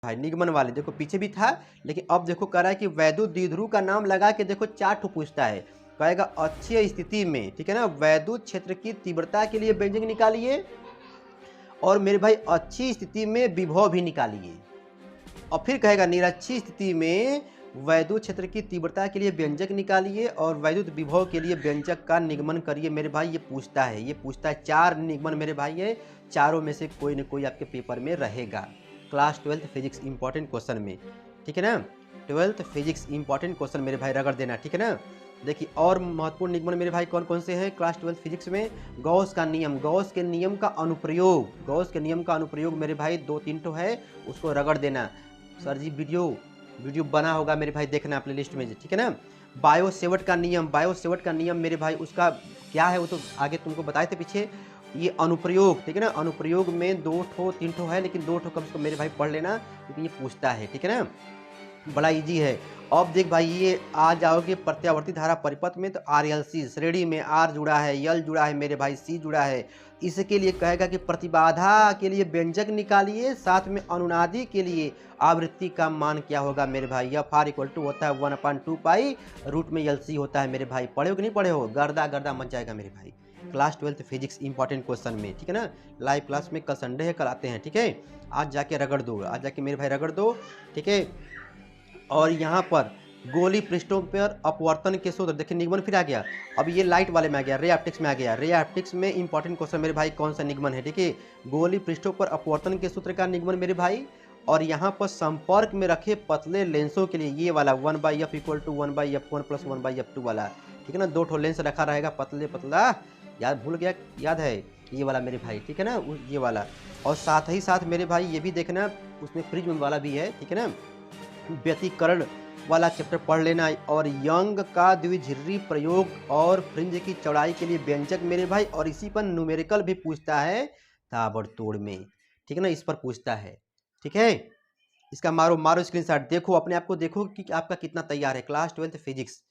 भाई निगमन वाले देखो पीछे भी था, लेकिन अब देखो कह रहा है कि वैद्युत द्विध्रुव का नाम लगा के देखो 4 ठो पूछता है। कहेगा अच्छी स्थिति में, ठीक है ना, वैद्युत क्षेत्र की तीव्रता के लिए व्यंजक निकालिए और मेरे भाई अच्छी स्थिति में विभव भी निकालिए। और फिर कहेगा निरक्षी स्थिति में वैद्युत क्षेत्र की तीव्रता के लिए व्यंजक निकालिए और वैद्युत विभव के लिए व्यंजक का निगमन करिए। मेरे भाई ये पूछता है, ये पूछता है 4 निगमन मेरे भाई है, चारों में से कोई न कोई आपके पेपर में रहेगा। Class 12th physics important question में, ठीक है ना, 12th फिजिक्स इंपॉर्टेंट क्वेश्चन मेरे भाई रगड़ देना, ठीक है ना। देखिए और महत्वपूर्ण निगमन मेरे भाई कौन कौन से हैं क्लास 12th फिजिक्स में। गॉस का नियम, गॉस के नियम का अनुप्रयोग, गॉस के नियम का अनुप्रयोग मेरे भाई 2-3 ठो है, उसको रगड़ देना। सर जी वीडियो वीडियो बना होगा मेरे भाई, देखना प्ले लिस्ट में, ठीक है ना। बायो सेवट का नियम, बायो सेवट का नियम मेरे भाई उसका क्या है वो तो आगे तुमको बताए थे पीछे। ये अनुप्रयोग, ठीक है ना, अनुप्रयोग में 2 ठो 3 ठो है, लेकिन 2 ठो कम से कम मेरे भाई पढ़ लेना क्योंकि ये पूछता है, ठीक है ना, बड़ा इजी है। अब देख भाई ये आ जाओगे प्रत्यावर्ती धारा परिपथ में तो RLC श्रेणी में R जुड़ा है, L जुड़ा है मेरे भाई, C जुड़ा है। इसके लिए कहेगा कि प्रतिबाधा के लिए व्यंजक निकालिए, साथ में अनुनादी के लिए आवृत्ति का मान क्या होगा मेरे भाई। एफ आर इक्वल टू होता है 1/2 पाई, रूट में LC होता है मेरे भाई। पढ़े हो कि नहीं पढ़े हो, गर्दा गर्दा मच जाएगा मेरे भाई class 12th physics important question में, ठीक है ना। लाइव क्लास में कल संडे है, कल आते हैं, ठीक है। आज जाके रगड़ दो, आज जाके मेरे भाई रगड़ दो, ठीक है। और यहाँ पर गोली पृष्ठों पर अपवर्तन के सूत्र, देखिए निगमन फिर आ गया। अब ये लाइट वाले में आ गया, रे ऑप्टिक्स में आ गया। रे ऑप्टिक्स में इंपॉर्टेंट क्वेश्चन मेरे भाई कौन सा निगमन है, ठीक है। गोली पृष्ठों पर अपवर्तन के सूत्र का निगमन मेरे भाई। और यहाँ पर संपर्क में रखे पतले लेंसों के लिए ये वाला 1/f equal to 1/f1 plus 1/f2 वाला, ठीक है ना। 2 ठो लेंस रखा रहेगा पतले पतला, याद भूल गया, याद है ये वाला मेरे भाई, ठीक है ना, ये वाला। और साथ ही साथ मेरे भाई ये भी देखना उसमें प्रिज्म वाला भी है, ठीक है ना। व्यतिकरण वाला चैप्टर पढ़ लेना। और यंग का द्विध्रुवी प्रयोग और फ्रिंज की चौड़ाई के लिए व्यंजक मेरे भाई, और इसी पर न्यूमेरिकल भी पूछता है ताबड़तोड़ में, ठीक है ना, इस पर पूछता है, ठीक है। इसका मारो मारो स्क्रीनशॉट, देखो अपने आप को, देखो कि आपका कितना तैयार है क्लास 12th फिजिक्स।